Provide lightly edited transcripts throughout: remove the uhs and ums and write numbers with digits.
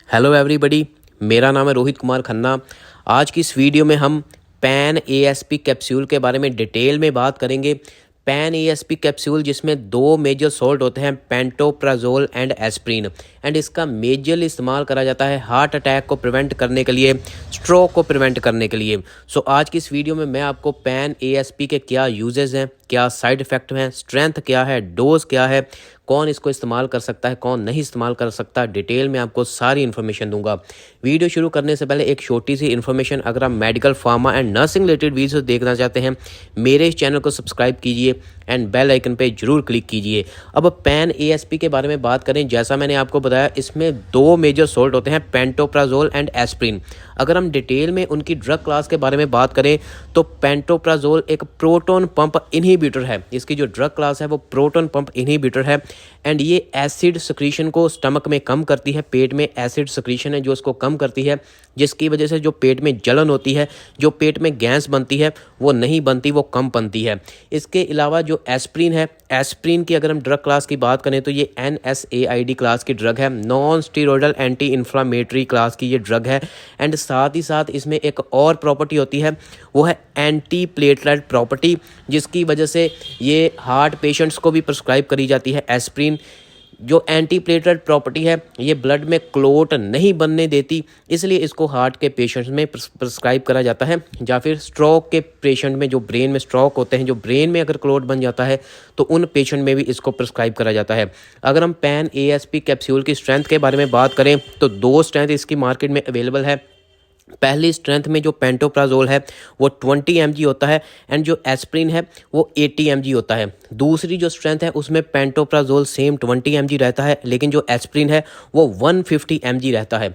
Hello everybody, मेरा नाम है रोहित कुमार खन्ना। आज की इस वीडियो में हम पैन एएसपी कैप्सूल के बारे में डिटेल में बात करेंगे। पैन एएसपी कैप्सूल जिसमें दो मेजर सॉल्ट होते हैं, पेंटोप्राजोल एंड एस्प्रिन, एंड इसका मेजरली इस्तेमाल करा जाता है हार्ट अटैक को प्रिवेंट करने के लिए, स्ट्रोक को प्रिवेंट करने के लिए। सो आज की इस वीडियो में मैं आपको पैन एएसपी के क्या यूजेस हैं, क्या साइड इफ़ेक्ट हैं, स्ट्रेंथ क्या है, डोज क्या है, कौन इसको इस्तेमाल कर सकता है, कौन नहीं इस्तेमाल कर सकता, डिटेल में आपको सारी इन्फॉर्मेशन दूंगा। वीडियो शुरू करने से पहले एक छोटी सी इन्फॉर्मेशन, अगर आप medical, pharma and nursing related video देखना चाहते हैं, मेरे इस चैनल को सब्सक्राइब कीजिए एंड बेल आइकन पे जरूर क्लिक कीजिए। अब पैन एएसपी के बारे में बात करें, जैसा मैंने आपको बताया इसमें दो मेजर सॉल्ट होते हैं, पेंटोप्राजोल एंड एस्प्रिन। अगर हम डिटेल में उनकी ड्रग क्लास के बारे में बात करें तो पेंटोप्राजोल एक प्रोटॉन पंप इनहिबिटर है। इसकी जो ड्रग क्लास है वो प्रोटॉन पंप इनहिबिटर है एंड ये एसिड सिक्रीशन को स्टमक में कम करती है। पेट में एसिड सिक्रीशन है जो इसको कम करती है, जिसकी वजह से जो पेट में जलन होती है, जो पेट में गैस बनती है वो नहीं बनती, वो कम बनती है। इसके अलावा जो एस्प्रिन है, एस्प्रिन की अगर हम ड्रग क्लास की बात करें तो ये NSAID क्लास की ड्रग है, non steroidal anti inflammatory class की ये ड्रग है। एंड साथ ही साथ इसमें एक और प्रॉपर्टी होती है, वो है एंटी प्लेटलेट प्रॉपर्टी, जिसकी वजह से ये हार्ट पेशेंट्स को भी प्रिस्क्राइब करी जाती है। एस्प्रिन जो एंटी प्लेटलेट प्रॉपर्टी है, ये ब्लड में क्लोट नहीं बनने देती, इसलिए इसको हार्ट के पेशेंट्स में प्रिस्क्राइब करा जाता है। या फिर स्ट्रोक के पेशेंट में, जो ब्रेन में स्ट्रोक होते हैं, जो ब्रेन में अगर क्लोट बन जाता है तो उन पेशेंट में भी इसको प्रिस्क्राइब करा जाता है। अगर हम पैन एएसपी कैप्सूल की स्ट्रेंथ के बारे में बात करें तो दो स्ट्रेंथ इसकी मार्केट में अवेलेबल है। पहली स्ट्रेंथ में जो पेंटोप्राजोल है वो 20 mg होता है एंड जो एस्प्रिन है वो 80 mg होता है। दूसरी जो स्ट्रेंथ है उसमें पेंटोप्राजोल सेम 20 mg रहता है, लेकिन जो एस्प्रिन है वो 150 mg रहता है।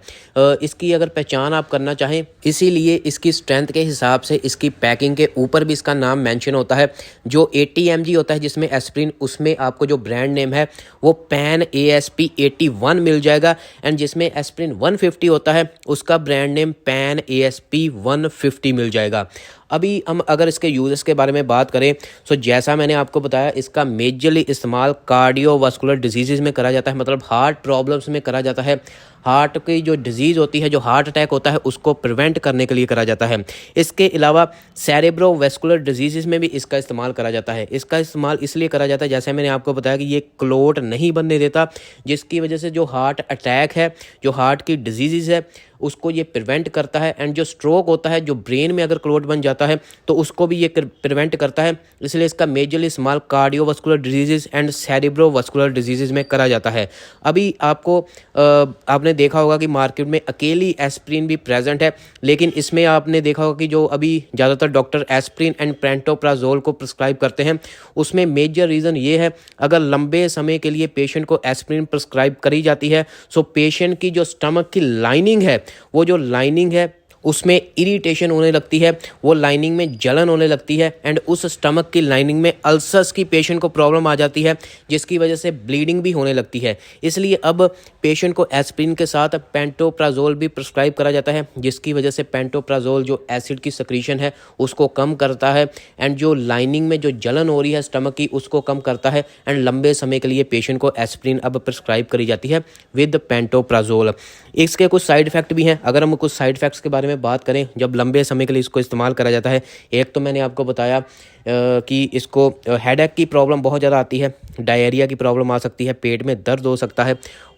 इसकी अगर पहचान आप करना चाहें, इसीलिए इसकी स्ट्रेंथ के हिसाब से इसकी पैकिंग के ऊपर भी इसका नाम मेंशन होता है। जो 80 mg होता है जिसमें एस्प्रिन, उसमें आपको जो ब्रांड नेम है वो पैन ASP 81 मिल जाएगा, एंड जिसमें एस्प्रिन 150 होता है उसका ब्रांड नेम पैन ASP 150 मिल जाएगा। अभी हम अगर इसके यूजेस के बारे में बात करें तो जैसा मैंने आपको बताया, इसका मेजरली इस्तेमाल कार्डियोवास्कुलर डिजीज़ में करा जाता है, मतलब हार्ट प्रॉब्लम्स में करा जाता है। हार्ट की जो डिजीज़ होती है, जो हार्ट अटैक होता है, उसको प्रिवेंट करने के लिए करा जाता है। इसके अलावा सेरेब्रोवास्कुलर डिजीज़ में भी इसका इस्तेमाल करा जाता है। इसका इस्तेमाल इसलिए करा जाता है, जैसे मैंने आपको बताया कि ये क्लोट नहीं बनने देता, जिसकी वजह से जो हार्ट अटैक है, जो हार्ट की डिजीज़ है, उसको ये प्रिवेंट करता है। एंड जो स्ट्रोक होता है, जो ब्रेन में अगर क्लोट बन जाता है तो उसको भी ये प्रिवेंट करता है। इसलिए इसका मेजरली इस्तेमाल cardiovascular disease and cerebrovascular disease में करा जाता है। अभी आपको आपने देखा होगा कि मार्केट में अकेली एस्प्रिन भी प्रेजेंट है, लेकिन इसमें आपने देखा होगा कि जो अभी ज़्यादातर डॉक्टर एस्प्रिन एंड पेंटोप्राजोल को प्रिस्क्राइब करते हैं, उसमें मेजर रीज़न ये है, अगर लंबे समय के लिए पेशेंट को एस्प्रिन प्रिस्क्राइब करी जाती है सो पेशेंट की जो स्टमक की लाइनिंग है, वो जो लाइनिंग है उसमें इरिटेशन होने लगती है, वो लाइनिंग में जलन होने लगती है, एंड उस स्टमक की लाइनिंग में अल्सर्स की पेशेंट को प्रॉब्लम आ जाती है, जिसकी वजह से ब्लीडिंग भी होने लगती है। इसलिए अब पेशेंट को एस्प्रिन के साथ पेंटोप्राजोल भी प्रिस्क्राइब करा जाता है, जिसकी वजह से पेंटोप्राजोल जो एसिड की सिक्रीशन है उसको कम करता है, एंड जो लाइनिंग में जो जलन हो रही है स्टमक की उसको कम करता है, एंड लंबे समय के लिए पेशेंट को एस्प्रिन अब प्रिस्क्राइब करी जाती है विद पेंटोप्राजोल। इसके कुछ साइड इफ़ेक्ट भी हैं। अगर हम कुछ साइड इफ़ेक्ट्स के बारे में बात करें जब लंबे समय के लिए इसको इस्तेमाल करा जाता है, एक तो मैंने आपको बताया कि इसको हेडेक की प्रॉब्लम बहुत ज़्यादा आती है, डायरिया की प्रॉब्लम आ सकती है, पेट में दर्द हो सकता है,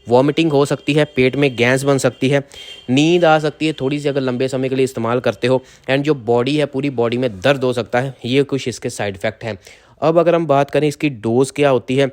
वॉमिटिंग हो सकती है, पेट में गैस बन सकती है, नींद आ सकती है थोड़ी सी अगर लंबे समय के लिए इस्तेमाल करते हो, एंड जो बॉडी है पूरी बॉडी में दर्द हो सकता है। ये कुछ इसके साइड इफ़ेक्ट हैं। अब अगर हम बात करें इसकी डोज़ क्या होती है,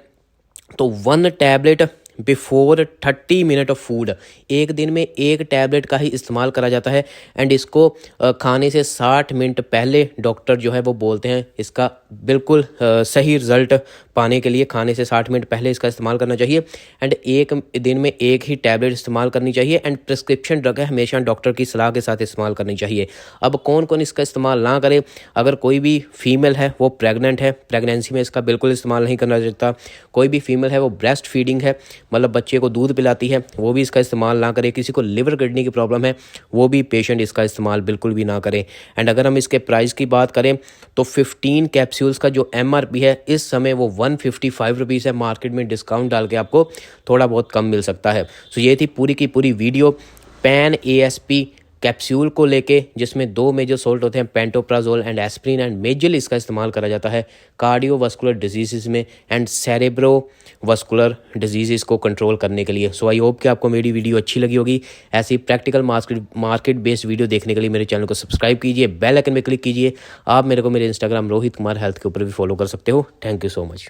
तो 1 tablet before 30 minute of food, एक दिन में एक टैबलेट का ही इस्तेमाल करा जाता है, एंड इसको खाने से 60 मिनट पहले डॉक्टर जो है वो बोलते हैं इसका बिल्कुल सही रिज़ल्ट पाने के लिए खाने से 60 मिनट पहले इसका इस्तेमाल करना चाहिए, एंड एक दिन में एक ही टैबलेट इस्तेमाल करनी चाहिए, एंड प्रिस्क्रिप्शन ड्रग है हमेशा डॉक्टर की सलाह के साथ इस्तेमाल करनी चाहिए। अब कौन कौन इसका इस्तेमाल ना करे, अगर कोई भी फीमेल है वो प्रेग्नेंट है, प्रेगनेंसी में इसका बिल्कुल इस्तेमाल नहीं करना चाहता। कोई भी फीमेल है वो ब्रेस्ट फीडिंग है, मतलब बच्चे को दूध पिलाती है, वो भी इसका इस्तेमाल ना करे। किसी को लिवर किडनी की प्रॉब्लम है वो भी पेशेंट इसका इस्तेमाल बिल्कुल भी ना करें। एंड अगर हम इसके प्राइस की बात करें तो 15 कैप्सूल कैप्सूल्स का जो MRP है इस समय वो 155 रुपीज़ है। मार्केट में डिस्काउंट डाल के आपको थोड़ा बहुत कम मिल सकता है। सो ये थी पूरी की पूरी वीडियो पैन ASP कैप्सूल को लेके, जिसमें 2 मेजर सॉल्ट होते हैं, pantoprazole and aspirin, and majorly इसका इस्तेमाल करा जाता है कार्डियोवास्कुलर डिजीज़ में एंड सेरेब्रोवास्कुलर डिजीज़ को कंट्रोल करने के लिए। सो आई होप कि आपको मेरी वीडियो अच्छी लगी होगी। ऐसी प्रैक्टिकल मार्केट बेस्ड वीडियो देखने के लिए मेरे चैनल को सब्सक्राइब कीजिए, बेल आइकन में क्लिक कीजिए। आप मेरे को मेरे इंस्टाग्राम रोहित कुमार हेल्थ के ऊपर भी फॉलो कर सकते हो। Thank you so much.